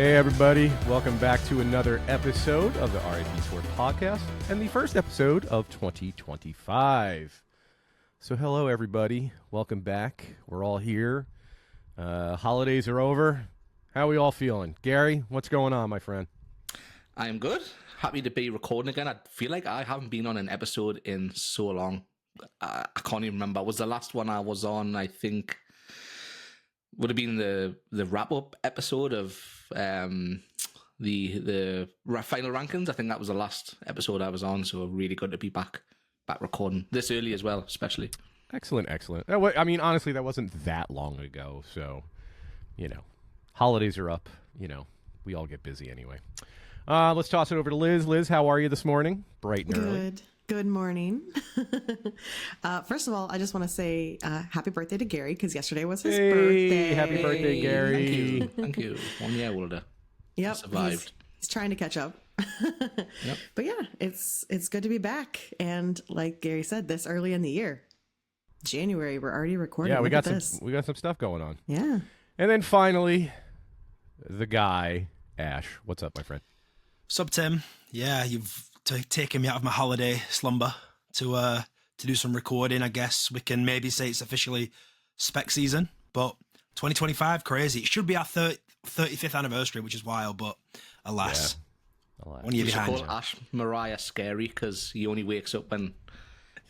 Hey everybody, welcome back to another episode of the RAP Sport Podcast and the first episode of 2025. So hello everybody, welcome back. We're all here. Holidays are over. How are we all feeling? Gary, what's going on, my friend? I'm good. Happy to be recording again. I feel like I haven't been on an episode in so long. I can't even remember. Was the last one I was on, I think, would have been the wrap-up episode of the final rankings. I think that was the last episode I was on, so really good to be back recording this early as well, especially. Excellent. I mean, honestly, that wasn't that long ago, so, holidays are up, we all get busy anyway. Let's toss it over to Liz. Liz, how are you this morning? Bright and early. Good morning. First of all, I just want to say happy birthday to Gary, because yesterday was his birthday. Happy birthday, Gary. Thank you. 1 year older. Yep. Survived. He's trying to catch up. Yep. But yeah, it's good to be back. And like Gary said, this early in the year, January, we're already recording. Yeah, we got some stuff going on. Yeah. And then finally, the guy, Ash. What's up, my friend? Sup, Tim? Yeah, you've taken me out of my holiday slumber to do some recording. I guess we can maybe say it's officially spec season, but 2025, crazy. It should be our 35th anniversary, which is wild, but alas. Yeah. 1 year behind. Call Ash Mariah scary because he only wakes up when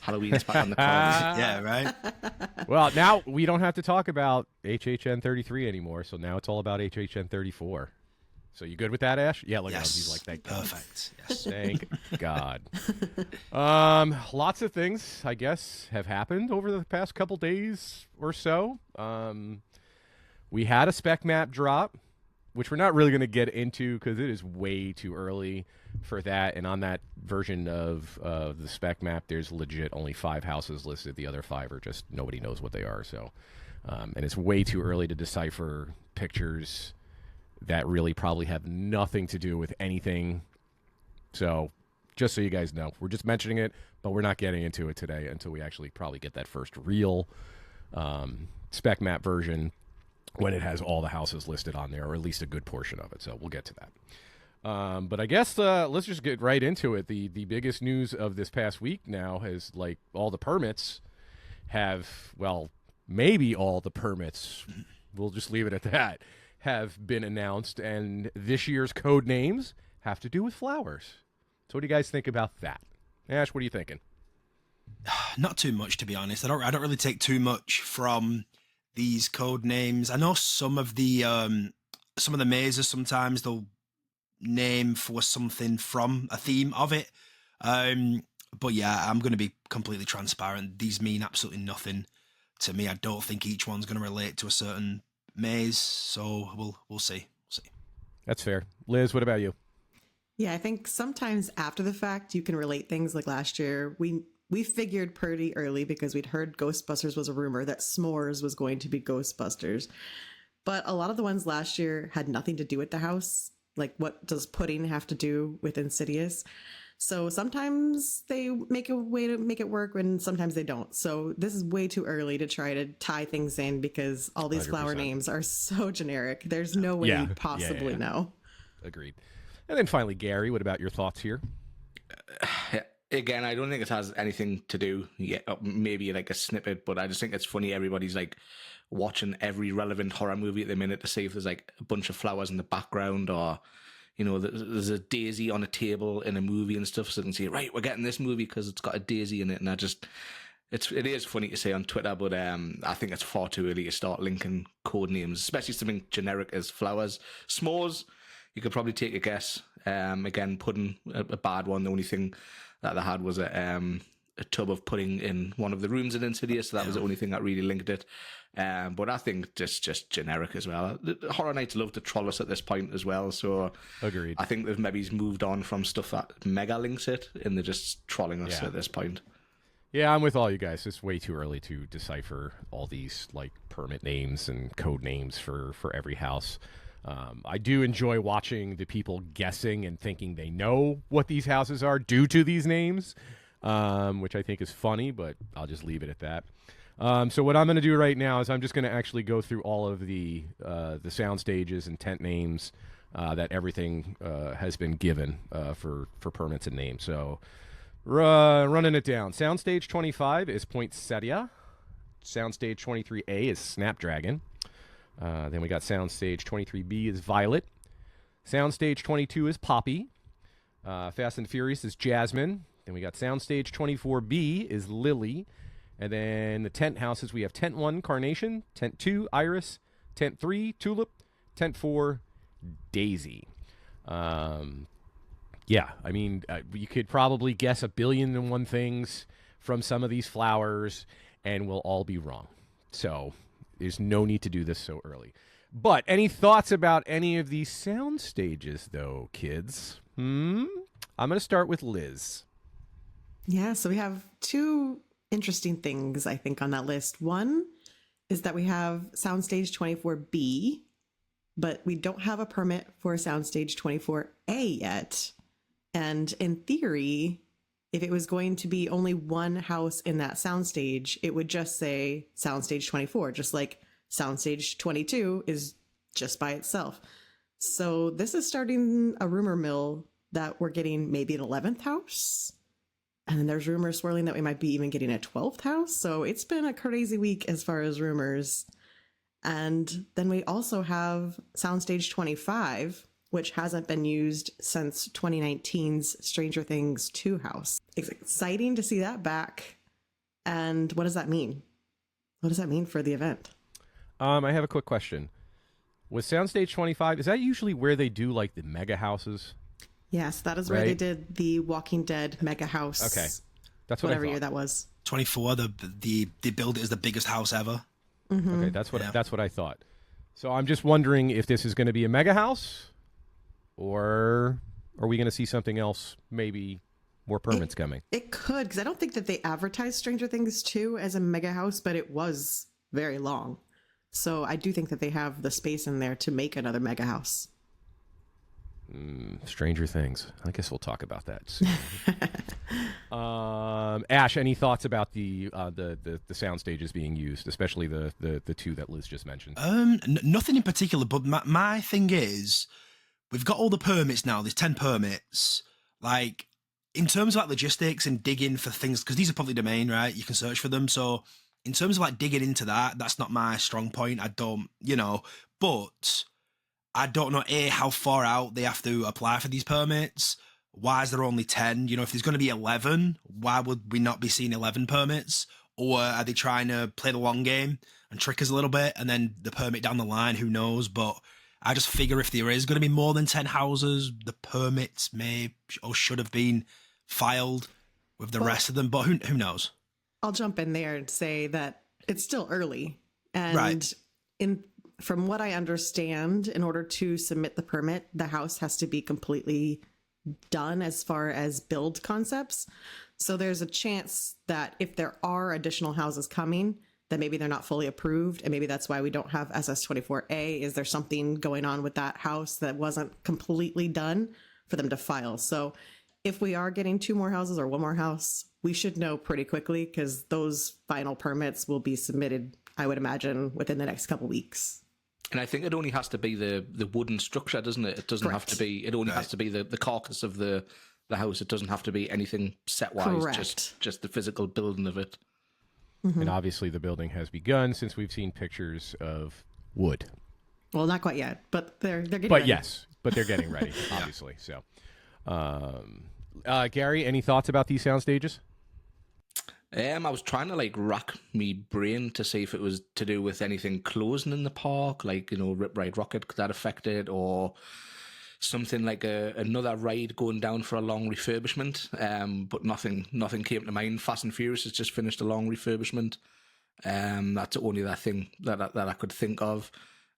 Halloween's back on the cards. Yeah, right? Well, now we don't have to talk about HHN 33 anymore, so now it's all about HHN 34. So you good with that, Ash? Yeah, look at him. He's like, thank God. Perfect. Yes. Thank God. Lots of things, I guess, have happened over the past couple days or so. We had a spec map drop, which we're not really going to get into because it is way too early for that. And on that version of the spec map, there's legit only 5 houses listed. The other 5 are just nobody knows what they are. So, and it's way too early to decipher pictures that really probably have nothing to do with anything. So just so you guys know, we're just mentioning it, but we're not getting into it today until we actually probably get that first real spec map version when it has all the houses listed on there, or at least a good portion of it. So we'll get to that. But I guess let's just get right into it. The biggest news of this past week now is like all the permits have, well, maybe all the permits, we'll just leave it at that, have been announced, and this year's code names have to do with flowers. So what do you guys think about that? Ash, what are you thinking? Not too much, to be honest. I don't really take too much from these code names. I know some of the mazes sometimes they'll name for something from a theme of it. But yeah, I'm going to be completely transparent. These mean absolutely nothing to me. I don't think each one's going to relate to a certain maze, so we'll see. That's fair. Liz, what about you? Yeah, I think sometimes after the fact, you can relate things. Like last year, we figured pretty early because we'd heard Ghostbusters was a rumor that s'mores was going to be Ghostbusters. But a lot of the ones last year had nothing to do with the house. Like, what does pudding have to do with Insidious? So sometimes they make a way to make it work and sometimes they don't. So this is way too early to try to tie things in because all these 100%. Flower names are so generic. There's no way you'd possibly know. Agreed. And then finally, Gary, what about your thoughts here? Again, I don't think it has anything to do yet. Maybe like a snippet, but I just think it's funny. Everybody's like watching every relevant horror movie at the minute to see if there's like a bunch of flowers in the background, or there's a daisy on a table in a movie and stuff, so they can say, right, we're getting this movie because it's got a daisy in it. And it is funny to say on Twitter, but I think it's far too early to start linking code names, especially something generic as flowers. S'mores, you could probably take a guess. Again, pudding, a bad one. The only thing that they had was a tub of pudding in one of the rooms in Insidious, so that was the only thing that really linked it. But I think just generic as well. The Horror Nights love to troll us at this point as well, so agreed. I think they've maybe moved on from stuff that mega links it, and they're just trolling us at this point. Yeah, I'm with all you guys. It's way too early to decipher all these like permit names and code names for every house. I do enjoy watching the people guessing and thinking they know what these houses are due to these names, which I think is funny, but I'll just leave it at that. So what I'm going to do right now is I'm just going to actually go through all of the sound stages and tent names that everything has been given for permits and names. So running it down. Soundstage 25 is Poinsettia. Soundstage 23A is Snapdragon. Then we got Soundstage 23B is Violet. Soundstage 22 is Poppy. Fast and Furious is Jasmine. Then we got Soundstage 24B is Lily. And then the tent houses, we have Tent 1, Carnation. Tent 2, Iris. Tent 3, Tulip. Tent 4, Daisy. Yeah, I mean, you could probably guess 1,000,000,001 things from some of these flowers, and we'll all be wrong. So there's no need to do this so early. But any thoughts about any of these sound stages, though, kids? I'm going to start with Liz. Yeah, so we have two interesting things, I think, on that list. One is that we have Soundstage 24B, but we don't have a permit for Soundstage 24A yet. And in theory, if it was going to be only one house in that soundstage, it would just say Soundstage 24, just like Soundstage 22 is just by itself. So this is starting a rumor mill that we're getting maybe an 11th house. And then there's rumors swirling that we might be even getting a 12th house. So it's been a crazy week as far as rumors. And then we also have Soundstage 25, which hasn't been used since 2019's Stranger Things 2 house. It's exciting to see that back. And what does that mean? What does that mean for the event? I have a quick question. With Soundstage 25, is that usually where they do like the mega houses? Yes, that is where they did the Walking Dead mega house. Okay, that's what whatever I thought. year that was. 24. They build it as the biggest house ever. Mm-hmm. Okay, that's what I thought. So I'm just wondering if this is going to be a mega house, or are we going to see something else? Maybe more permits coming. It could, because I don't think that they advertised Stranger Things 2 as a mega house, but it was very long. So I do think that they have the space in there to make another mega house. Stranger Things. I guess we'll talk about that soon. Ash, any thoughts about the sound stages being used, especially the two that Liz just mentioned? Nothing in particular, but my thing is, we've got all the permits now. There's 10 permits. Like, in terms of like logistics and digging for things, because these are public domain, right? You can search for them. So in terms of like digging into that, that's not my strong point. I don't, but I don't know, how far out they have to apply for these permits. Why is there only 10? If there's going to be 11, why would we not be seeing 11 permits? Or are they trying to play the long game and trick us a little bit and then the permit down the line? Who knows? But I just figure if there is going to be more than 10 houses, the permits may or should have been filed with the rest of them. But who knows? I'll jump in there and say that it's still early. And right. From what I understand, in order to submit the permit, the house has to be completely done as far as build concepts. So there's a chance that if there are additional houses coming, that maybe they're not fully approved. And maybe that's why we don't have SS24A. Is there something going on with that house that wasn't completely done for them to file? So if we are getting 2 more houses or 1 more house, we should know pretty quickly, because those final permits will be submitted, I would imagine, within the next couple weeks. And I think it only has to be the wooden structure, doesn't it? It doesn't Correct. have to be. It only has to be the carcass of the house. It doesn't have to be anything set wise. Correct. Just the physical building of it. Mm-hmm. And obviously the building has begun, since we've seen pictures of wood. Well, not quite yet, but they're getting But ready. yes, but they're getting ready, obviously. So, Gary, any thoughts about these sound stages? I was trying to rack me brain to see if it was to do with anything closing in the park, Rip Ride Rocket, could that affect it, or something like another ride going down for a long refurbishment. But nothing came to mind. Fast and Furious has just finished a long refurbishment. That's only that thing that I could think of.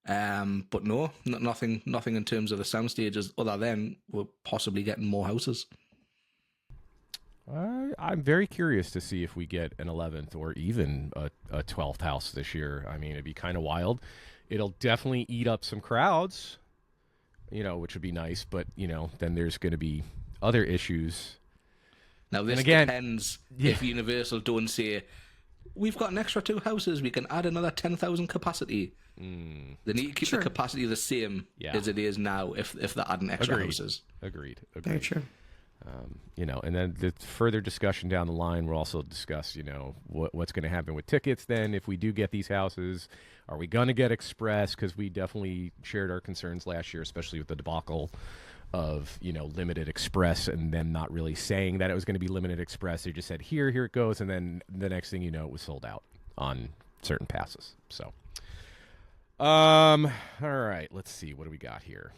But no, nothing in terms of the sound stages, other than we're possibly getting more houses. I'm very curious to see if we get an 11th or even a 12th house this year. I mean, it'd be kind of wild. It'll definitely eat up some crowds, which would be nice. But, then there's going to be other issues. Now, this again, depends if Universal don't say, we've got an extra 2 houses. We can add another 10,000 capacity. They need to keep the capacity the same as it is now if they're adding extra houses. Agreed. Very true. And then the further discussion down the line, we'll also discuss, what's going to happen with tickets then if we do get these houses. Are we going to get express? Because we definitely shared our concerns last year, especially with the debacle of, limited express and them not really saying that it was going to be limited express. They just said, here it goes. And then the next thing you know, it was sold out on certain passes. So, all right, let's see. What do we got here?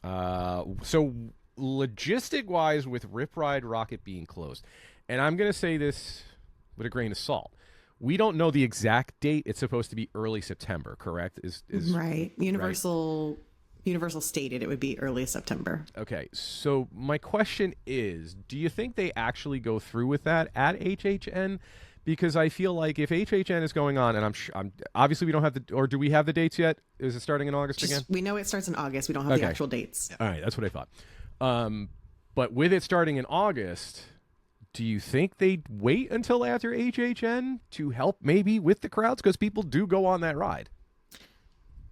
So logistic-wise, with Rip Ride Rocket being closed, and I'm going to say this with a grain of salt, we don't know the exact date. It's supposed to be early September, correct? Is right. Universal stated it would be early September. Okay, so my question is, do you think they actually go through with that at HHN? Because I feel like if HHN is going on, and I'm obviously we don't have or do we have the dates yet? Is it starting in August again? We know it starts in August. We don't have the actual dates. All right, that's what I thought. But with it starting in August, do you think they'd wait until after HHN to help maybe with the crowds? Because people do go on that ride.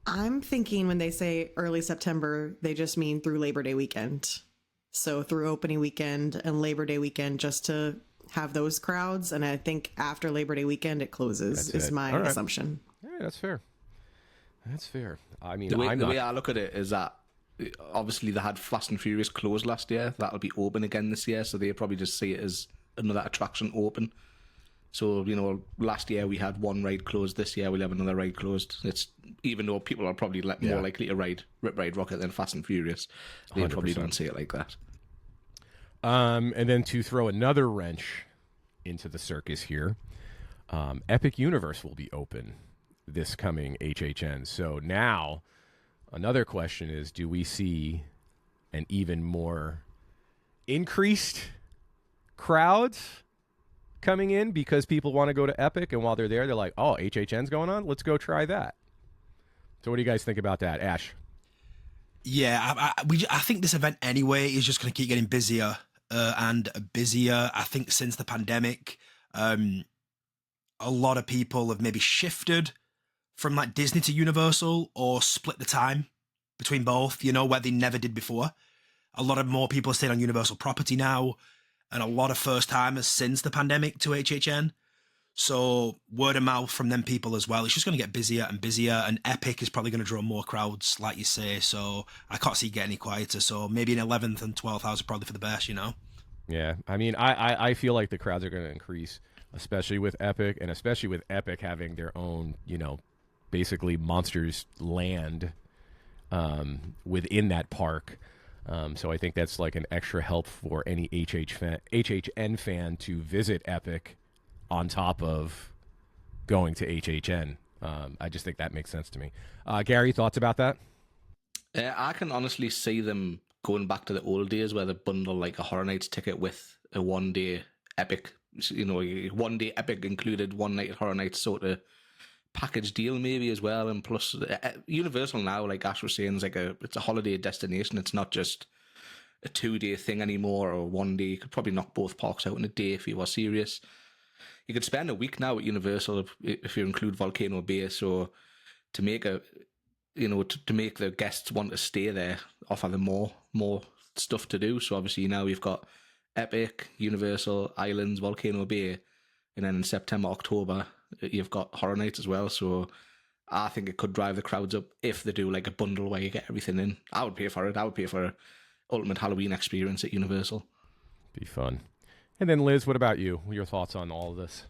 I'm thinking when they say early September, they just mean through Labor Day weekend. So through opening weekend and Labor Day weekend, just to have those crowds. And I think after Labor Day weekend, it closes, is my assumption. All right, that's fair. That's fair. I mean, the way I look at it is that obviously they had Fast and Furious closed last year. That'll be open again this year, so they probably just see it as another attraction open. So, last year we had one ride closed. This year we'll have another ride closed. It's even though people are probably more likely to ride Rip Ride Rocket than Fast and Furious, they 100%. Probably don't see it like that. And then to throw another wrench into the circus here, Epic Universe will be open this coming HHN. So now another question is, do we see an even more increased crowds coming in because people want to go to Epic, and while they're there, they're like, oh, HHN's going on? Let's go try that. So what do you guys think about that? Ash? Yeah, I think this event anyway is just going to keep getting busier and busier. I think since the pandemic, a lot of people have maybe shifted from like Disney to Universal or split the time between both, where they never did before. A lot of more people are staying on Universal property now, and a lot of first timers since the pandemic to HHN. So word of mouth from them people as well. It's just going to get busier and busier, and Epic is probably going to draw more crowds, like you say. So I can't see it getting any quieter. So maybe an 11th and 12th house are probably for the best, Yeah, I mean, I feel like the crowds are going to increase, especially with Epic, and especially with Epic having their own, basically Monsters Land within that park. So I think that's like an extra help for any HHN fan to visit Epic on top of going to HHN. I just think that makes sense to me. Gary, thoughts about that? I can honestly see them going back to the old days where they bundle like a Horror Nights ticket with a one-day Epic, 1 day Epic included, one night Horror Nights sort of package deal maybe as well. And plus Universal now, like Ash was saying, is it's a holiday destination. It's not just a 2-day thing anymore, or 1 day. You could probably knock both parks out in a day if you were serious. You could spend a week now at Universal if you include Volcano Bay. So to make to make the guests want to stay there, offer them more stuff to do. So obviously now we've got Epic, Universal, Islands, Volcano Bay, and then in September, October, you've got Horror Nights as well. So I think it could drive the crowds up if they do like a bundle where you get everything in. I would pay for it. I would pay for an ultimate Halloween experience at Universal. Be fun. And then Liz, what about you? Your thoughts on all of this?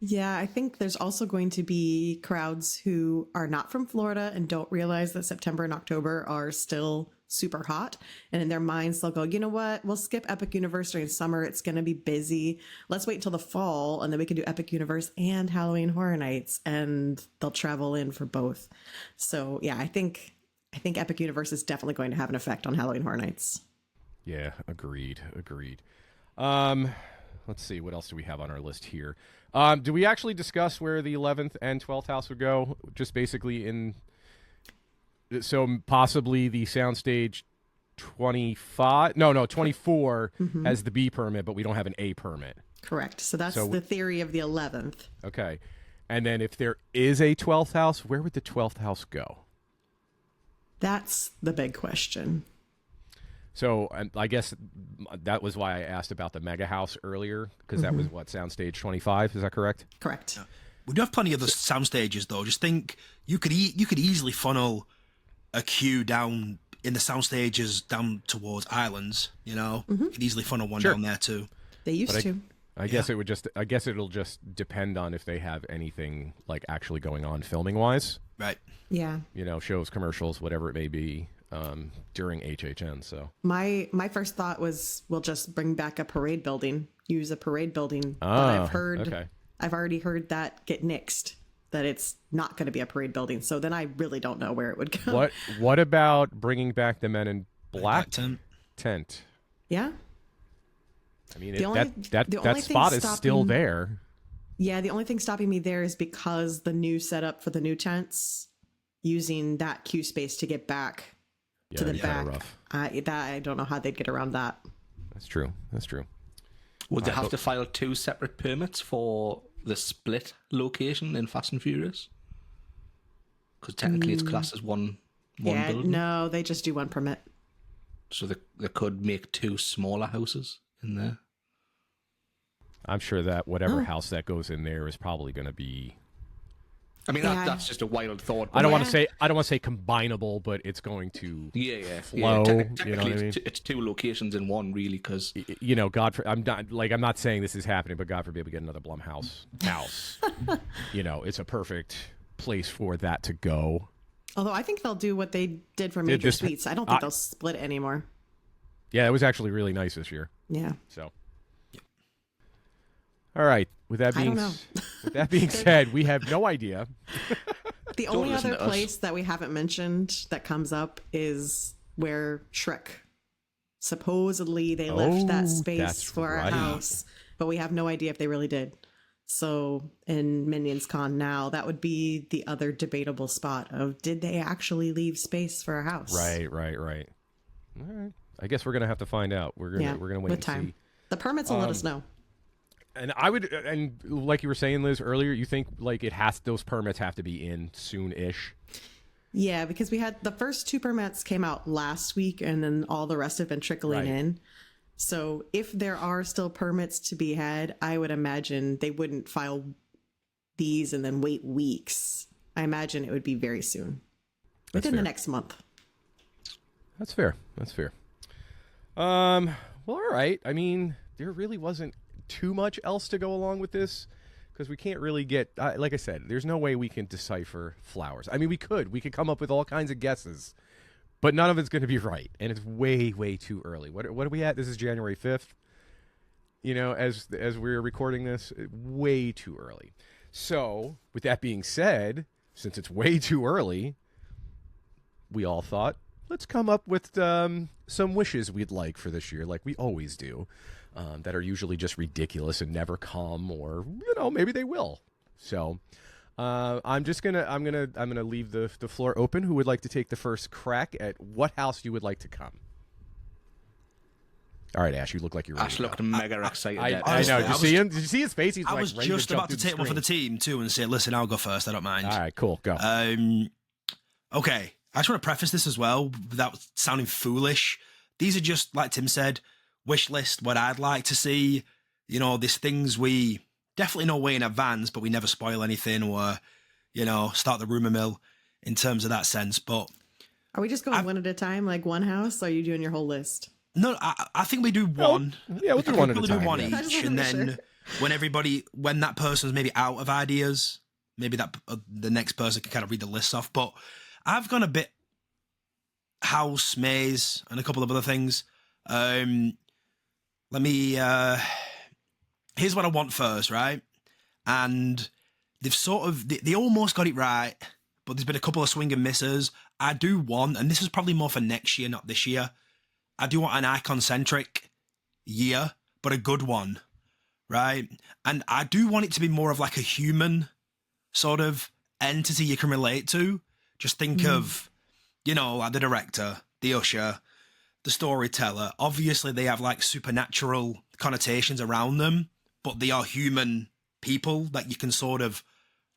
Yeah, I think there's also going to be crowds who are not from Florida and don't realize that September and October are still super hot. And in their minds, they'll go, you know what? We'll skip Epic Universe during summer. It's going to be busy. Let's wait till the fall, and then we can do Epic Universe and Halloween Horror Nights, and they'll travel in for both. So yeah, I think Epic Universe is definitely going to have an effect on Halloween Horror Nights. Yeah, agreed. Let's see, what else do we have on our list here? Do we actually discuss where the 11th and 12th house would go? Just basically so possibly the soundstage 24 has the B permit, but we don't have an A permit. Correct. So that's So- the theory of the 11th. Okay. And then if there is a 12th house, where would the 12th house go? That's the big question. So I guess that was why I asked about the mega house earlier, because that was what, Soundstage 25, is that correct? Correct. We do have plenty of other sound stages, though. Just think, you could easily funnel a queue down in the sound stages down towards islands. You know, you could easily funnel one Sure. down there too. They used to. I guess it'll just depend on if they have anything like actually going on filming wise, Right. Yeah. you know, shows, commercials, whatever it may be, during HHN. So My first thought was we'll just bring back a parade building, use a parade building. But okay. I've already heard that get nixed, that it's not going to be a parade building. So then I really don't know where it would go. What about bringing back the Men in Black tent. tent? Yeah. I mean, The only- the that only spot thing is still stopping- there. Yeah. The only thing stopping me there is because the new setup for the new tents, using that queue space to get back to the that'd be kinda back. rough. I don't know how they'd get around that. That's true. That's true. Would they have to file 2 separate permits for the split location in Fast and Furious? Because technically it's classed as one Yeah. building. No, they just do one permit. So they could make 2 smaller houses in there. I'm sure that whatever house that goes in there is probably going to be. I mean, Yeah. that's just a wild thought. I don't want Yeah. to say combinable, but it's going to. Yeah. Flow, you know what I Technically, mean? it's 2 locations in one, really, because You know, I'm not saying this is happening, but God forbid we get another Blumhouse house. You know, it's a perfect place for that to go. Although I think they'll do what they did for Major this- Suites. I don't think they'll split anymore. Yeah, it was actually really nice this year. Yeah. So. All right. With that I being don't with that being said, we have no idea. The Don't only listen other to us. place that we haven't mentioned that comes up is where Shrek. Supposedly they left that space that's for right. a house, but we have no idea if they really did. So in Minions Con now, that would be the other debatable spot of did they actually leave space for a house? Right. All right. I guess we're gonna have to find out. We're gonna wait with and time. see. The permits will let us know. And and like you were saying, Liz, earlier, you think like those permits have to be in soon-ish. Yeah, because we had the first 2 permits came out last week and then all the rest have been trickling Right. in. So if there are still permits to be had, I would imagine they wouldn't file these and then wait weeks. I imagine it would be very soon. Within the fair. next month. That's fair. Well, all right. I mean, there really wasn't too much else to go along with this because we can't really get, like I said, there's no way we can decipher flowers. I mean, we could come up with all kinds of guesses, but none of it's going to be right, and it's way, way too early. What are we at? This is January 5th. You know, as we're recording this, way too early. So, with that being said, since it's way too early, we all thought, let's come up with some wishes we'd like for this year, like we always do, that are usually just ridiculous and never come, or maybe they will. So I'm gonna leave the floor open. Who would like to take the first crack at what house you would like to come? All right, Ash, you look like you're ready. Ash to go. looked mega excited. I know. Honestly, Did you see his face? He's I like was ready just to jump about to through the take one for the screen. team too and say, listen, I'll go first. I don't mind. All right, cool, go. Okay. I just want to preface this as well without sounding foolish. These are just, like Tim said, wish list, what I'd like to see. There's things we definitely know way in advance, but we never spoil anything or, start the rumor mill in terms of that sense. But Are we just going one at a time, like one house? Or are you doing your whole list? no, I think we do one. Yeah, we'll do one at a We'll time. do one yeah. I just each, wanna and make then when that person's maybe out of ideas, maybe that the next person can kind of read the list off. But I've gone a bit house, maze, and a couple of other things. Let me. Here's what I want first, right? And they've they almost got it right, but there's been a couple of swing and misses. I do want, and this is probably more for next year, not this year. I do want an icon-centric year, but a good one, right? And I do want it to be more of like a human sort of entity you can relate to. Just think of, like the director, the usher, the storyteller. Obviously, they have like supernatural connotations around them, but they are human people that you can sort of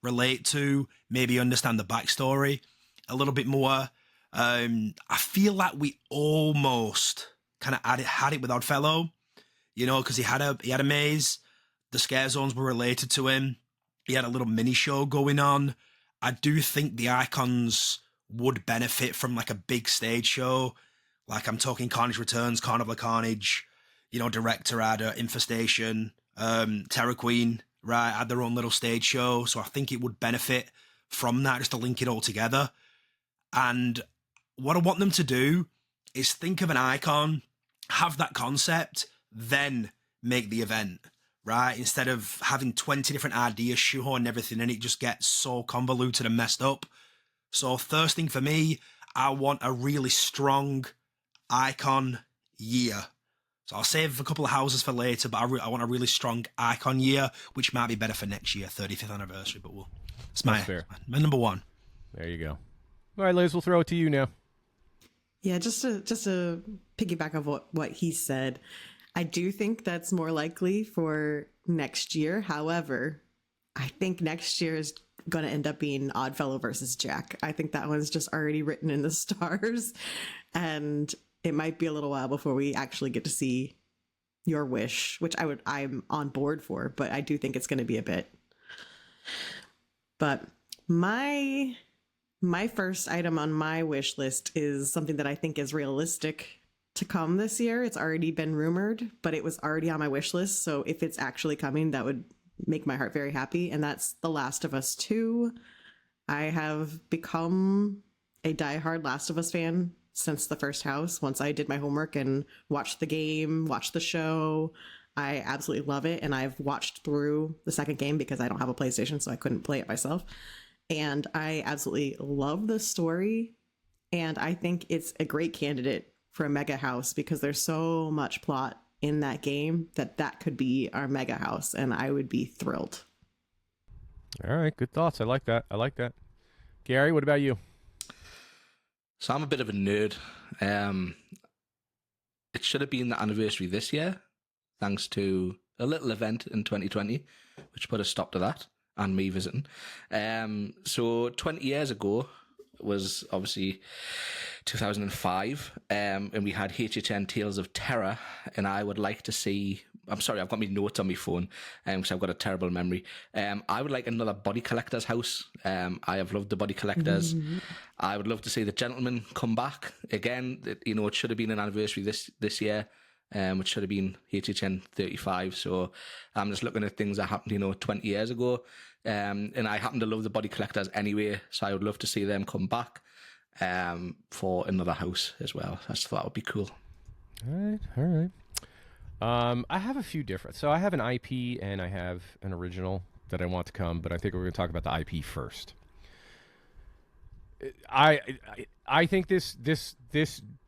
relate to, maybe understand the backstory a little bit more. I feel like we almost kind of had it with Oddfellow, you know, because he had a maze. The scare zones were related to him. He had a little mini show going on. I do think the icons would benefit from like a big stage show. Like I'm talking Carnage Returns, Carnival of Carnage, you know, Director had Infestation, Terror Queen, right, had their own little stage show. So I think it would benefit from that, just to link it all together. And what I want them to do is think of an icon, have that concept, then make the event, right? Instead of having 20 different ideas, shoehorn everything, and it just gets so convoluted and messed up. So first thing for me, I want a really strong icon year. So I'll save a couple of houses for later, but I want a really strong icon year, which might be better for next year, 35th anniversary, but it's my number one. There you go. All right, Liz, we'll throw it to you now. Yeah, just to piggyback of what he said, I do think that's more likely for next year. However, I think next year is going to end up being Oddfellow versus Jack. I think that one's just already written in the stars, and it might be a little while before we actually get to see your wish, which I'm on board for, but I do think it's going to be a bit. But my first item on my wish list is something that I think is realistic to come this year. It's already been rumored, but it was already on my wish list. So if it's actually coming, that would make my heart very happy. And that's The Last of Us 2. I have become a diehard Last of Us fan since the first house. Once I did my homework and watched the game, watched the show, I absolutely love it. And I've watched through the second game because I don't have a PlayStation, so I couldn't play it myself. And I absolutely love the story. And I think it's a great candidate for a mega house because there's so much plot in that game that could be our mega house. And I would be thrilled. All right. Good thoughts. I like that. Gary, what about you? So I'm a bit of a nerd. It should have been the anniversary this year, thanks to a little event in 2020, which put a stop to that and me visiting. So 20 years ago was obviously 2005, and we had HHN Tales of Terror, and I would like to see... I'm sorry, I've got my notes on my phone because I've got a terrible memory. I would like another Body Collectors house. I have loved the Body Collectors. Mm-hmm. I would love to see the Gentlemen come back again. You know, it should have been an anniversary this year, which should have been HHN 35. So I'm just looking at things that happened, 20 years ago. And I happen to love the Body Collectors anyway, so I would love to see them come back for another house as well. I just thought that would be cool. All right. I have a few different. So I have an IP and I have an original that I want to come, but I think we're going to talk about the IP first. I think this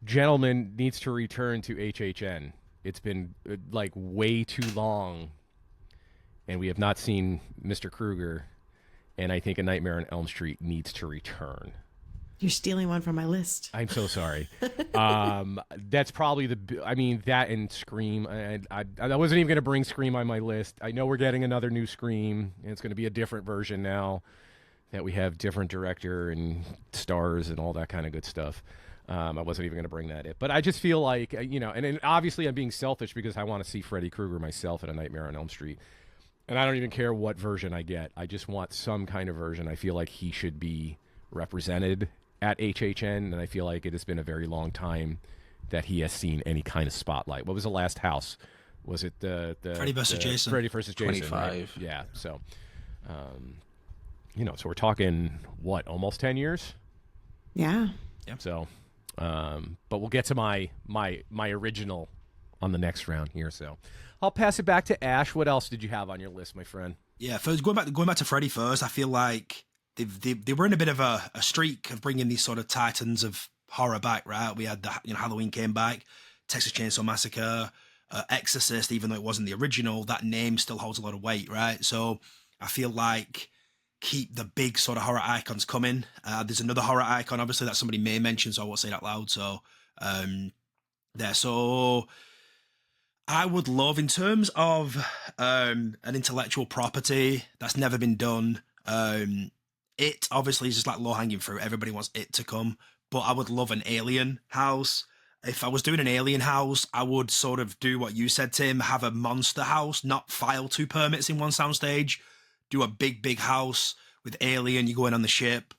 gentleman needs to return to HHN. It's been like way too long, and we have not seen Mr. Krueger. And I think A Nightmare on Elm Street needs to return. You're stealing one from my list. I'm so sorry. That's probably that and Scream. I wasn't even going to bring Scream on my list. I know we're getting another new Scream, and it's going to be a different version now that we have different director and stars and all that kind of good stuff. I wasn't even going to bring that in. But I just feel like, and obviously I'm being selfish because I want to see Freddy Krueger myself at A Nightmare on Elm Street. And I don't even care what version I get. I just want some kind of version. I feel like he should be represented at HHN, and I feel like it has been a very long time that he has seen any kind of spotlight. What was the last house? Was it the Freddy versus Jason? Freddy versus Jason. 25. Right? Yeah. So, so we're talking what, almost 10 years? Yeah. Yep. So, but we'll get to my original on the next round here. So, I'll pass it back to Ash. What else did you have on your list, my friend? Yeah. First, going back to Freddy first, I feel like they were in a bit of a streak of bringing these sort of titans of horror back, right? We had Halloween came back, Texas Chainsaw Massacre, Exorcist, even though it wasn't the original, that name still holds a lot of weight, right? So I feel like keep the big sort of horror icons coming. There's another horror icon, obviously, that somebody may mention, so I won't say that loud. So So I would love, in terms of an intellectual property that's never been done. It obviously is just like low-hanging fruit. Everybody wants it to come, but I would love an alien house. If I was doing an alien house, I would sort of do what you said, Tim, have a monster house, not file 2 permits in one soundstage, do a big house with alien, you go in on the ship,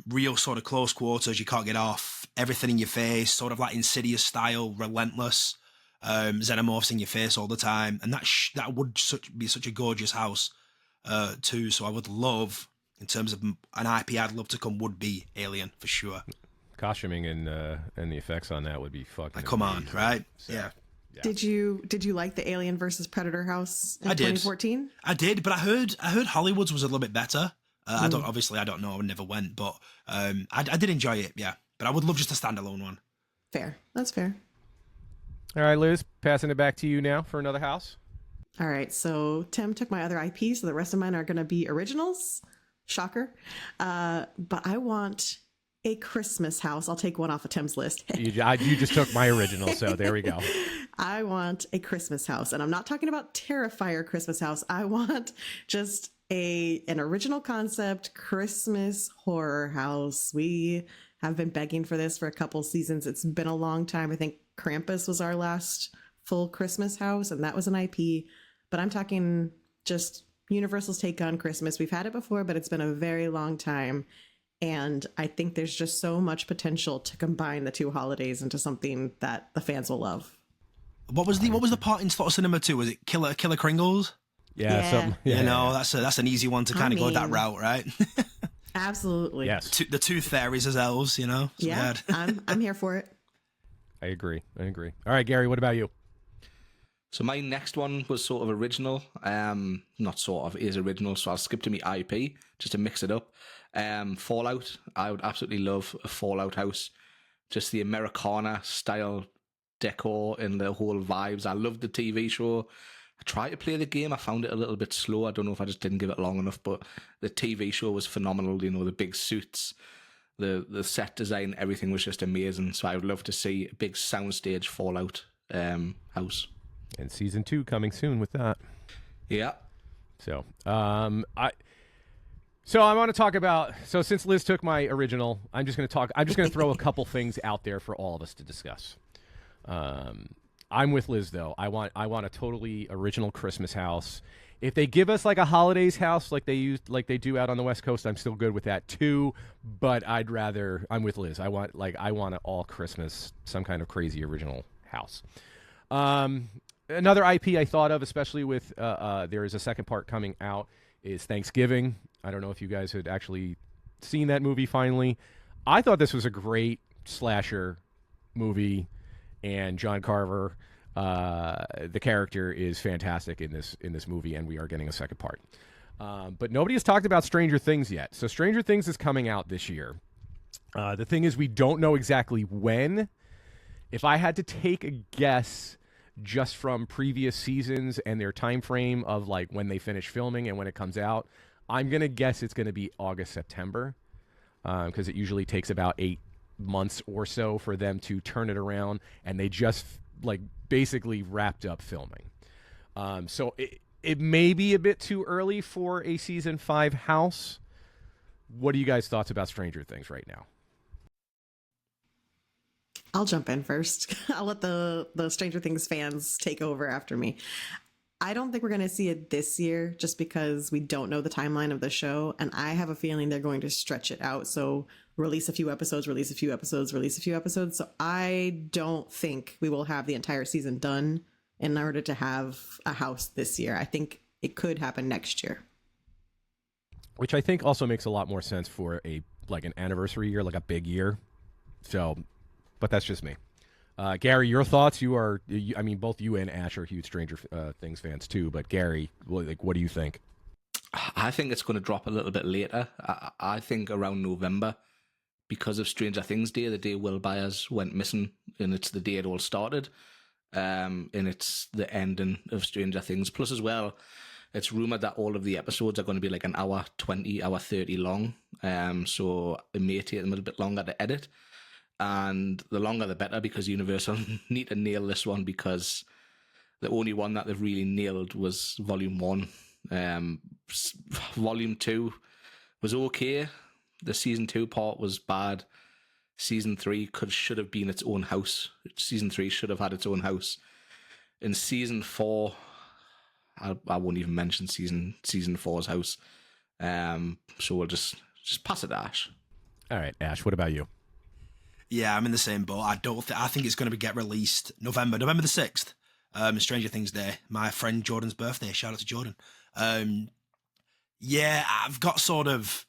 real sort of close quarters, you can't get off, everything in your face, sort of like Insidious style, relentless, xenomorphs in your face all the time, and that would be such a gorgeous house too, so I would love, in terms of an IP I'd love to come, would be Alien, for sure. Costuming and the effects on that would be fucking come amazing. on, right? So, yeah. Did you like the Alien versus Predator house in 2014? I did, but I heard Hollywood's was a little bit better. I don't know. I never went, but I did enjoy it. Yeah, but I would love just a standalone one. Fair. That's fair. All right, Liz, passing it back to you now for another house. All right. So Tim took my other IP, so the rest of mine are going to be originals. Shocker. But I want a Christmas house. I'll take one off of Tim's list. You just took my original, so there we go. I want a Christmas house, and I'm not talking about Terrifier Christmas house. I want just an original concept Christmas horror house. We have been begging for this for a couple seasons. It's been a long time. I think Krampus was our last full Christmas house, and that was an IP. But I'm talking just Universal's take on Christmas. We've had it before, but it's been a very long time. And I think there's just so much potential to combine the two holidays into something that the fans will love. What was the part in Slaughter Cinema 2? Was it Killer Kringles? Yeah. You know, that's an easy one to kind of go that route, right? Absolutely. Yes. The tooth fairies as elves, you know. Yeah, I'm here for it. I agree. All right, Gary, what about you? So my next one was sort of original. Not sort of, is original, so I'll skip to my IP just to mix it up. Fallout. I would absolutely love a Fallout house. Just the Americana style decor and the whole vibes. I loved the TV show. I tried to play the game. I found it a little bit slow. I don't know if I just didn't give it long enough, but the TV show was phenomenal. You know, the big suits, the set design, everything was just amazing. So I would love to see a big soundstage Fallout house. And season 2 coming soon with that. Yeah. So, I want to talk about. So, since Liz took my original, I'm just going to throw a couple things out there for all of us to discuss. I'm with Liz though. I want a totally original Christmas house. If they give us like a holidays house, like they do out on the West Coast, I'm still good with that too. But I'm with Liz. I want an all Christmas, some kind of crazy original house. Another IP I thought of, especially with there is a second part coming out, is Thanksgiving. I don't know if you guys had actually seen that movie finally. I thought this was a great slasher movie, and John Carver, the character, is fantastic in this movie, and we are getting a second part. But nobody has talked about Stranger Things yet. So Stranger Things is coming out this year. The thing is, we don't know exactly when. If I had to take a guess, just from previous seasons and their time frame of like when they finish filming and when it comes out, I'm going to guess it's going to be August, September, because it usually takes about 8 months or so for them to turn it around, and they just like basically wrapped up filming. So it may be a bit too early for a season 5 house. What are you guys' thoughts about Stranger Things right now? I'll jump in first. I'll let the Stranger Things fans take over after me. I don't think we're going to see it this year just because we don't know the timeline of the show. And I have a feeling they're going to stretch it out. So release a few episodes, release a few episodes, release a few episodes. So I don't think we will have the entire season done in order to have a house this year. I think it could happen next year. Which I think also makes a lot more sense for an anniversary year, like a big year. So, but that's just me. Gary, your thoughts? Both you and Ash are huge Stranger Things fans too. But Gary, what do you think? I think it's going to drop a little bit later. I think around November, because of Stranger Things Day, the day Will Byers went missing, and it's the day it all started. And it's the ending of Stranger Things. Plus, as well, it's rumored that all of the episodes are going to be like an hour 20, hour 30 long. So it may take them a little bit longer to edit. And the longer the better, because Universal need to nail this one, because The only one that they've really nailed was Volume 1. Volume 2 was okay. The Season 2 part was bad. Season 3 should have been its own house. Season 3 should have had its own house. In Season 4, I won't even mention Season 4's house. So we'll just pass it to Ash. All right, Ash, what about you? Yeah, I'm in the same boat. I think it's going to get released November the 6th. Stranger Things Day, my friend Jordan's birthday. Shout out to Jordan. Yeah, I've got sort of,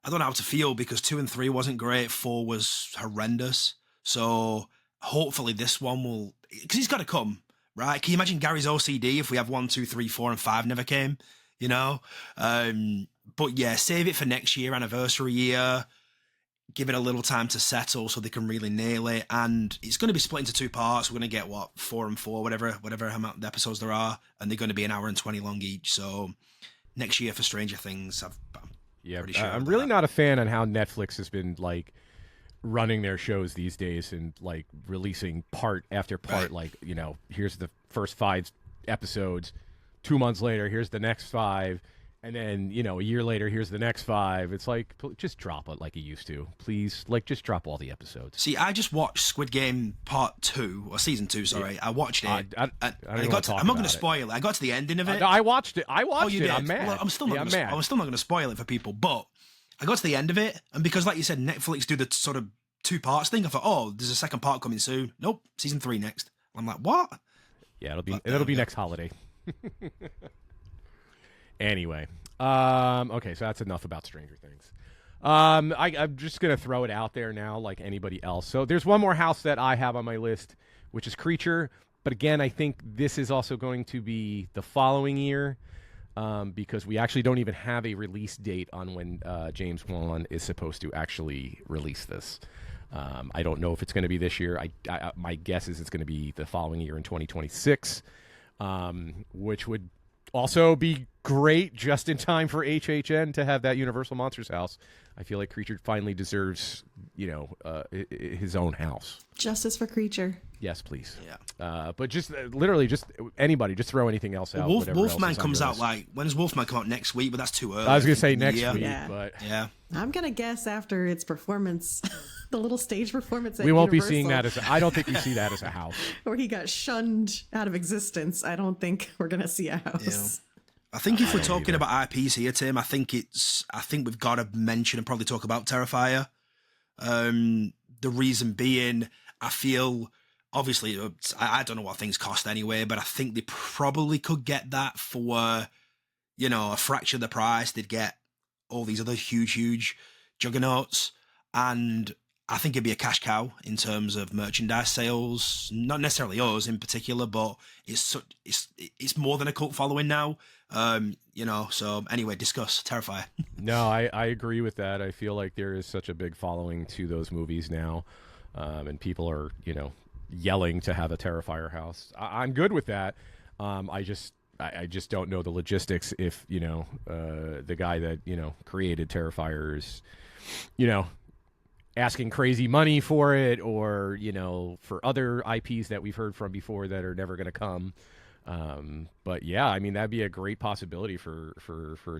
I don't know how to feel because 2 and 3 wasn't great. 4 was horrendous. So hopefully this one will, because it's got to come, right? Can you imagine Gary's OCD if we have 1, 2, 3, 4, and 5 never came? You know? But yeah, save it for next year, anniversary year. Give it a little time to settle so they can really nail it. And it's going to be split into 2 parts. We're going to get, 4 and 4, whatever amount of episodes there are. And they're going to be 1 hour and 20 long each. So next year for Stranger Things, sure I'm really not a fan on how Netflix has been, like, running their shows these days and, like, releasing part after part. Right. Like, you know, here's the first 5 episodes. 2 months later, here's the next 5. And then, you know, a year later, here's the next 5. It's like, just drop it like you used to. Please, like, just drop all the episodes. See, I just watched Squid Game Part 2, or Season 2, sorry. I watched it. I'm not going to spoil it. I got to the ending of it. No, I watched it. I'm mad. Well, I'm still not going to spoil it for people, but I got to the end of it, and because, like you said, Netflix do the sort of 2 parts thing, I thought, oh, there's a second part coming soon. Nope, Season 3 next. I'm like, what? Yeah, it'll be next holiday. Anyway, okay, so that's enough about Stranger Things. I'm just going to throw it out there now like anybody else. So there's one more house that I have on my list, which is Creature. But again, I think this is also going to be the following year because we actually don't even have a release date on when James Wan is supposed to actually release this. I don't know if it's going to be this year. My guess is it's going to be the following year in 2026, which would also be great just in time for HHN to have that Universal Monsters house. I feel like Creature finally deserves, his own house. Justice for Creature. Yes, please. Yeah. But just literally, just anybody, just throw anything else out. Wolfman comes out when does Wolfman come out next week? But that's too early. I was going to say next week, but yeah. I'm going to guess after its performance, the little stage performance at we won't Universal, be seeing that I don't think we see that as a house. Where he got shunned out of existence. I don't think we're going to see a house. Yeah. I think if we're talking about IPs here, Tim, I think we've got to mention and probably talk about Terrifier. The reason being, I feel, obviously, I don't know what things cost anyway, but I think they probably could get that for, a fraction of the price. They'd get all these other huge juggernauts. And I think it'd be a cash cow in terms of merchandise sales. Not necessarily us in particular, but it's more than a cult following now. So anyway, discuss Terrifier. No, I agree with that. I feel like there is such a big following to those movies now, and people are, yelling to have a Terrifier house. I'm good with that. I just don't know the logistics if, the guy that, created Terrifier is, asking crazy money for it or, for other IPs that we've heard from before that are never going to come. But yeah, I mean, that'd be a great possibility for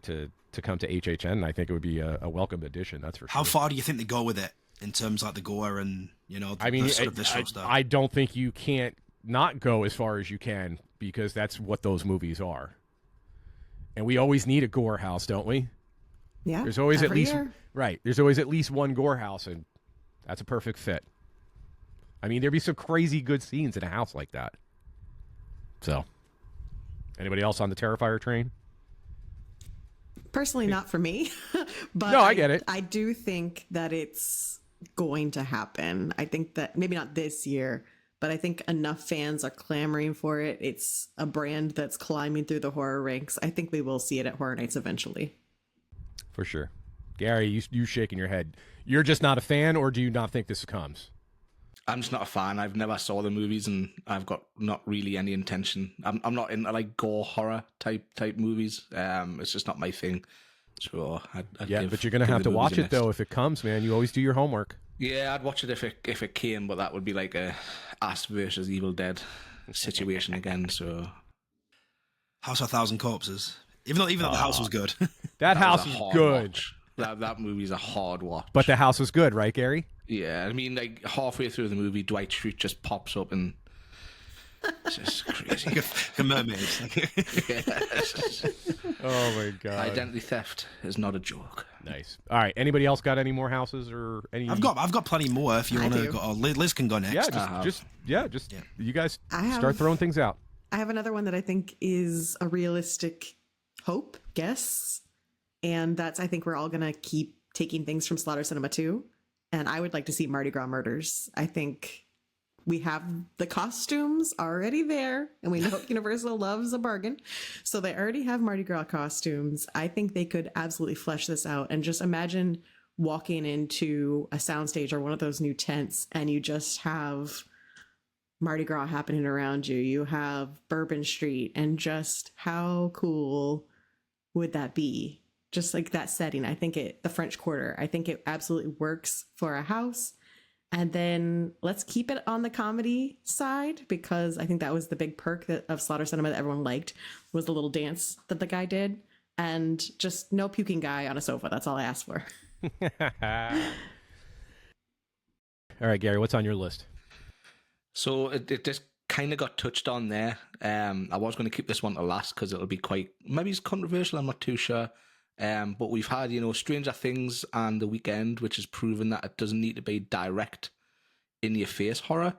to come to HHN. I think it would be a welcome addition. That's for sure. How far do you think they go with it in terms of like the gore and, the sort of visceral stuff? I don't think you can't not go as far as you can because that's what those movies are. And we always need a gore house, don't we? Yeah. There's always at least year. Right. There's always at least one gore house, and that's a perfect fit. I mean, there'd be some crazy good scenes in a house like that. So, anybody else on the Terrifier train? Personally, not for me. But no, I get it. I do think that it's going to happen. I think that maybe not this year, but I think enough fans are clamoring for it. It's a brand that's climbing through the horror ranks. I think we will see it at Horror Nights eventually. For sure. Gary, you shaking your head. You're just not a fan, or do you not think this comes? I'm just not a fan. I've never saw the movies, and I've got not really any intention. I'm not into like gore horror type movies. It's just not my thing. So but you're gonna have to watch it though if it comes, man. You always do your homework. Yeah, I'd watch it if it came, but that would be like a Us versus Evil Dead situation again. So House of a Thousand Corpses. Even though the house was good. That house was is a hard good. watch. That movie's a hard watch. But the house was good, right, Gary? Yeah, I mean, like halfway through the movie, Dwight Schrute just pops up and it's just crazy. Like a mermaid. Oh my god. Identity theft is not a joke. Nice. All right. Anybody else got any more houses or any? I've got plenty more if you want to go. Oh, Liz can go next. Yeah, just you guys I start throwing things out. I have another one that I think is a realistic hope, guess. And that's, I think we're all going to keep taking things from Slaughter Cinema 2. And I would like to see Mardi Gras Murders. I think we have the costumes already there. And we know Universal loves a bargain. So they already have Mardi Gras costumes. I think they could absolutely flesh this out. And just imagine walking into a soundstage or one of those new tents and you just have Mardi Gras happening around you. You have Bourbon Street, and just how cool would that be? Just like that setting. I think the French Quarter, I think it absolutely works for a house. And then let's keep it on the comedy side, because I think that was the big perk of Slaughter Cinema that everyone liked, was the little dance that the guy did. And just no puking guy on a sofa. That's all I asked for. All right, Gary, what's on your list? So it just kind of got touched on there. I was going to keep this one to last because it'll be maybe it's controversial, I'm not too sure. But we've had, Stranger Things and The Weekend, which has proven that it doesn't need to be direct in your face horror.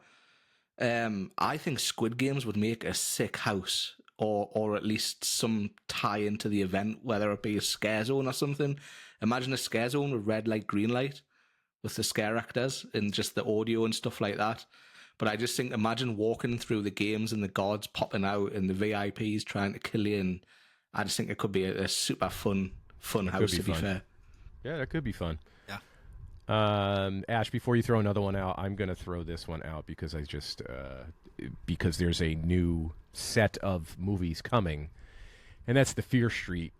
I think Squid Games would make a sick house, or at least some tie into the event, whether it be a scare zone or something. Imagine a scare zone with red light, green light, with the scare actors and just the audio and stuff like that. But I just think, imagine walking through the games and the guards popping out and the VIPs trying to kill you. And I just think it could be a super fun house, to be fair. Yeah, that could be fun. Yeah. Ash, before you throw another one out, I'm going to throw this one out because because there's a new set of movies coming, and that's the Fear Street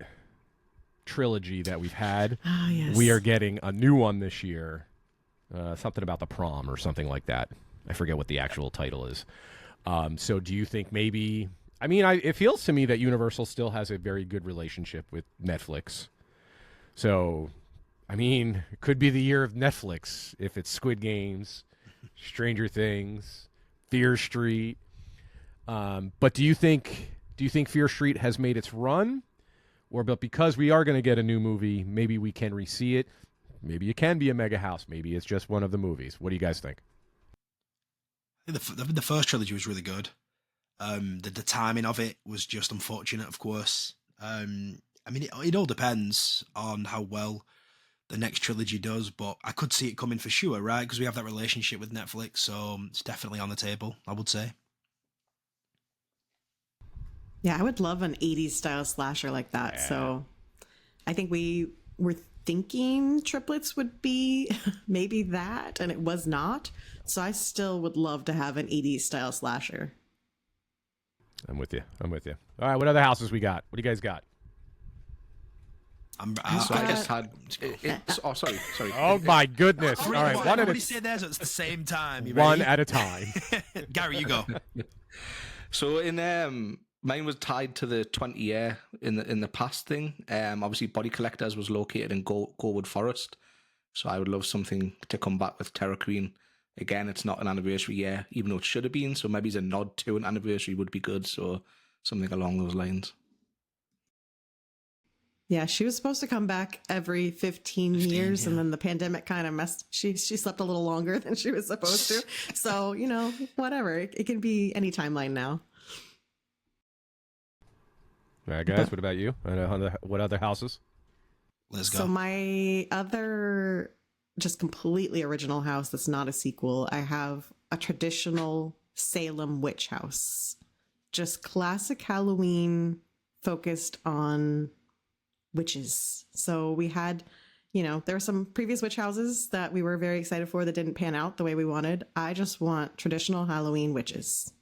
trilogy that we've had. Ah, yes. We are getting a new one this year. Something about the prom or something like that. I forget what the actual title is. So do you think maybe... I mean, it feels to me that Universal still has a very good relationship with Netflix. So, I mean, it could be the year of Netflix if it's Squid Games, Stranger Things, Fear Street. But do you think Fear Street has made its run? But because we are going to get a new movie, maybe we can re-see it. Maybe it can be a mega house. Maybe it's just one of the movies. What do you guys think? I think the first trilogy was really good. The timing of it was just unfortunate, of course. I mean, it all depends on how well the next trilogy does, but I could see it coming for sure, right? Because we have that relationship with Netflix, so it's definitely on the table, I would say. Yeah, I would love an 80s style slasher like that. Yeah. So I think we were thinking triplets would be maybe that, and it was not. So I still would love to have an 80s style slasher. I'm with you. All right, what other houses we got? What do you guys got? I just had... sorry. Oh, my goodness. All right, one at a time. Say that so it's the same time. One at a time. Gary, you go. So mine was tied to the 20-year in the past thing. Obviously, Body Collectors was located in Gorewood Forest. So I would love something to come back with Terror Queen. Again, it's not an anniversary year, even though it should have been. So maybe a nod to an anniversary would be good. So something along those lines. Yeah, she was supposed to come back every 15 years, yeah. And then the pandemic kind of messed. She slept a little longer than she was supposed to. So, whatever. It can be any timeline now. All right, guys, what about you? What other houses? Let's go. So my other just completely original house that's not a sequel, I have a traditional Salem witch house. Just classic Halloween focused on witches. So we had, there were some previous witch houses that we were very excited for that didn't pan out the way we wanted. I just want traditional Halloween witches.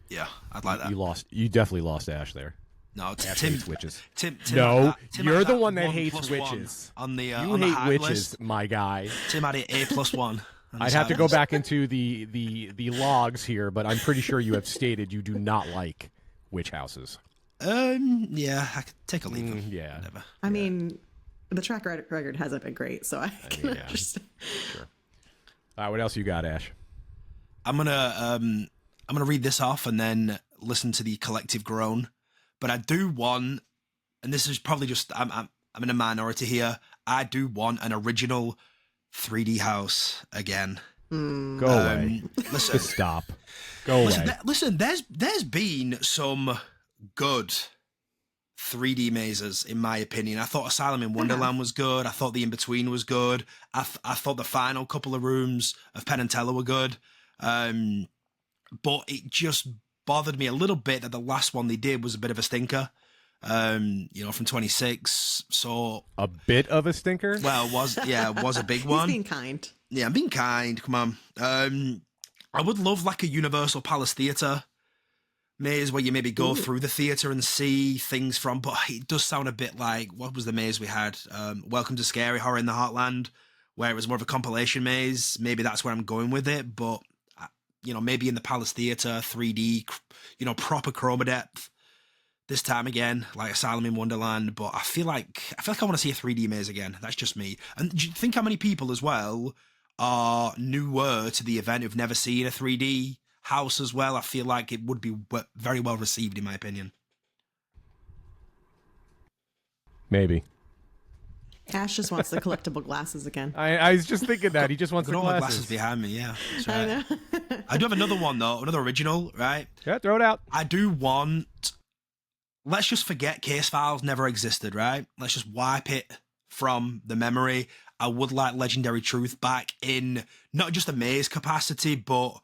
Yeah, I'd like that. You definitely lost Ash there. No, Ash Tim hates witches. Tim no, Tim you're the one that hates witches. On the you on hate the witches, list. my guy. Tim had it A+1. I'd have to go back into the logs here, but I'm pretty sure you have stated you do not like witch houses. Yeah, I could take a leave. Yeah. Whatever. I mean, the track record hasn't been great, so I can understand. Sure. All right, what else you got, Ash? I'm gonna read this off and then listen to the collective groan. But I do want, and this is probably just I'm in a minority here. I do want an original 3D house again. Go away. Listen, Just stop. Go away. listen. There's been some good 3D mazes, in my opinion. I thought Asylum in Wonderland was good. I thought the In-Between was good. I thought the final couple of rooms of Penn and Teller were good. But it just bothered me a little bit that the last one they did was a bit of a stinker. From 26. So A bit of a stinker? well, was a big one. He's being kind. Yeah, I'm being kind. Come on. I would love like a Universal Palace Theatre maze where you maybe go through the theatre and see things from, but it does sound a bit like, what was the maze we had? Welcome to Scary Horror in the Heartland, where it was more of a compilation maze. Maybe that's where I'm going with it, but maybe in the Palace Theatre, 3D, proper chroma depth. This time again, like Asylum in Wonderland, but I feel like I want to see a 3D maze again. That's just me. And do you think how many people as well are newer to the event who've never seen a 3D house as well? I feel like it would be very well received, in my opinion. Maybe. Ash just wants the collectible glasses again. I was just thinking that. He just wants the All my glasses. glasses behind me, yeah. That's right. I know. I do have another one, though, another original, right? Yeah, throw it out. I do want... Let's just forget Case Files never existed, right? Let's just wipe it from the memory. I would like Legendary Truth back in not just a maze capacity, but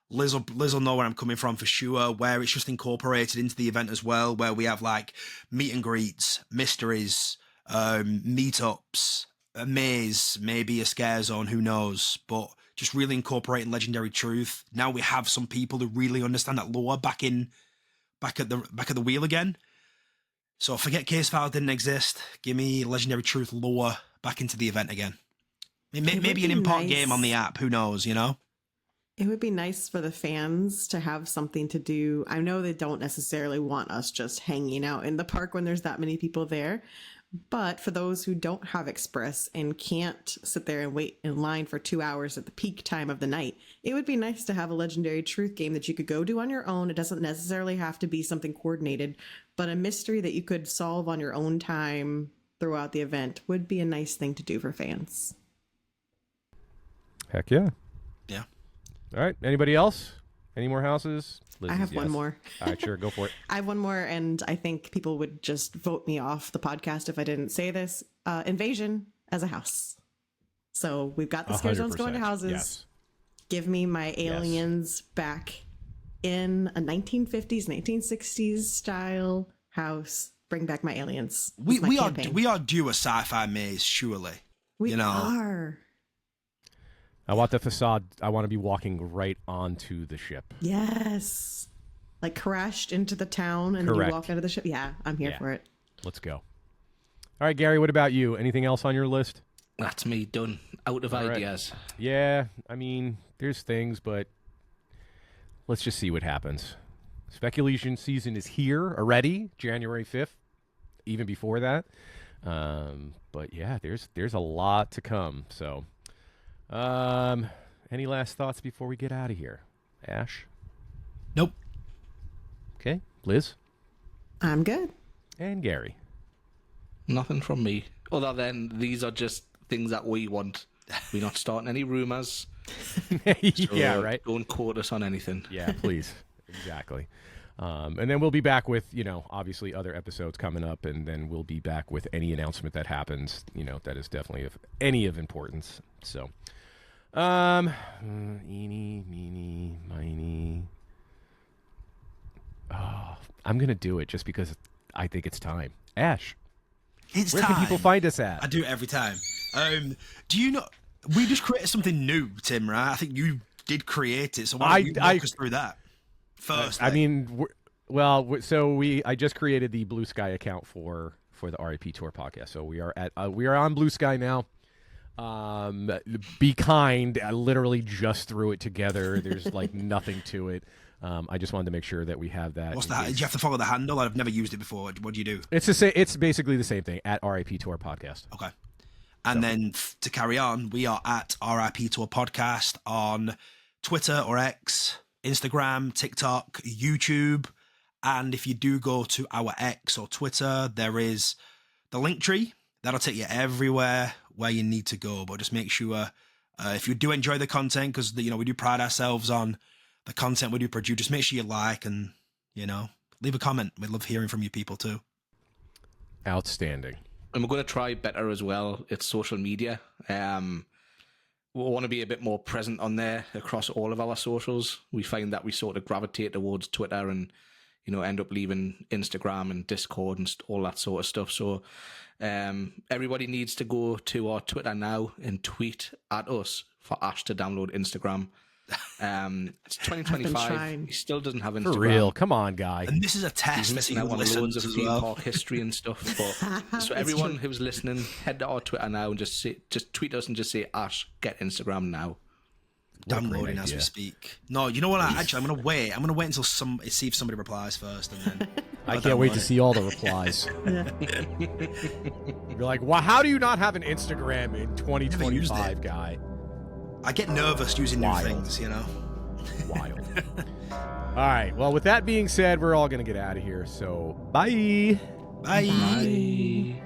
Liz will know where I'm coming from for sure, where it's just incorporated into the event as well, where we have like meet and greets, mysteries, meetups, a maze, maybe a scare zone, who knows, but just really incorporating Legendary Truth. Now we have some people who really understand that lore back at the wheel again. So forget Case File didn't exist. Give me Legendary Truth lore back into the event again. Maybe an import game on the app. Who knows, It would be nice for the fans to have something to do. I know they don't necessarily want us just hanging out in the park when there's that many people there. But for those who don't have Express and can't sit there and wait in line for 2 hours at the peak time of the night, it would be nice to have a Legendary Truth game that you could go do on your own. It doesn't necessarily have to be something coordinated, but a mystery that you could solve on your own time throughout the event would be a nice thing to do for fans. Heck yeah. Yeah. All right. Anybody else? Any more houses? Liz I have one yes. more. All right, sure. Go for it. I have one more, and I think people would just vote me off the podcast if I didn't say this. Invasion as a house. So we've got the scare zones going to 100%. houses. Yes. Give me my aliens back in a 1950s, 1960s style house. Bring back my aliens. That's my campaign. We are due a sci-fi maze, surely. We are. I want the facade. I want to be walking right onto the ship. Yes. Like crashed into the town and Correct. then you walk out of the ship. Yeah, I'm here for it. Let's go. All right, Gary, what about you? Anything else on your list? That's me done. Out of All right. ideas. Yeah, I mean, there's things, but let's just see what happens. Speculation season is here already, January 5th, even before that. But yeah, there's a lot to come. So, any last thoughts before we get out of here? Ash? Nope. Okay. Liz? I'm good. And Gary? Nothing from me. Other than these are just things that we want. We're not starting any rumors. Yeah, right. Don't quote us on anything. Yeah, please. Exactly. And then we'll be back with, obviously other episodes coming up, and then we'll be back with any announcement that happens, that is definitely of any of importance. So, eeny, meeny, miny. Oh, I'm going to do it just because I think it's time. Ash, It's where time. can people find us at? I do it every time. Do you know? We just created something new, Tim, right? I think you did create it. So why don't you walk us through that first? I mean, I just created the Blue Sky account for the RIP Tour podcast. So we are on Blue Sky now. Be kind. I literally just threw it together. There's like nothing to it. I just wanted to make sure that we have that. What's that? Do you have to follow the handle? I've never used it before. What do you do? It's basically the same thing, at RIP Tour Podcast. Okay. And then to carry on, we are at RIP Tour Podcast on Twitter or X, Instagram, TikTok, YouTube. And if you do go to our X or Twitter, there is the link tree. That'll take you everywhere where you need to go. But just make sure, if you do enjoy the content, because we do pride ourselves on the content we do produce, just make sure you like and, leave a comment. We love hearing from you people too. Outstanding. And we're going to try better as well. It's social media. We want to be a bit more present on there across all of our socials. We find that we sort of gravitate towards Twitter and, end up leaving Instagram and Discord and all that sort of stuff. So everybody needs to go to our Twitter now and tweet at us for Ash to download Instagram. It's 2025. He still doesn't have Instagram. For real, come on, guy. And this is a test. He's missing out on loads of theme park history and stuff. But so everyone who's listening, head to our Twitter now and just tweet us and just say, Ash, get Instagram now. Downloading as we speak. No, you know what? I'm gonna wait. I'm gonna wait until see if somebody replies first, and then I can't wait to see all the replies. You're like, well, how do you not have an Instagram in 2025, guy? I get nervous using new things, Wild. All right. Well, with that being said, we're all going to get out of here. So, bye. Bye. Bye.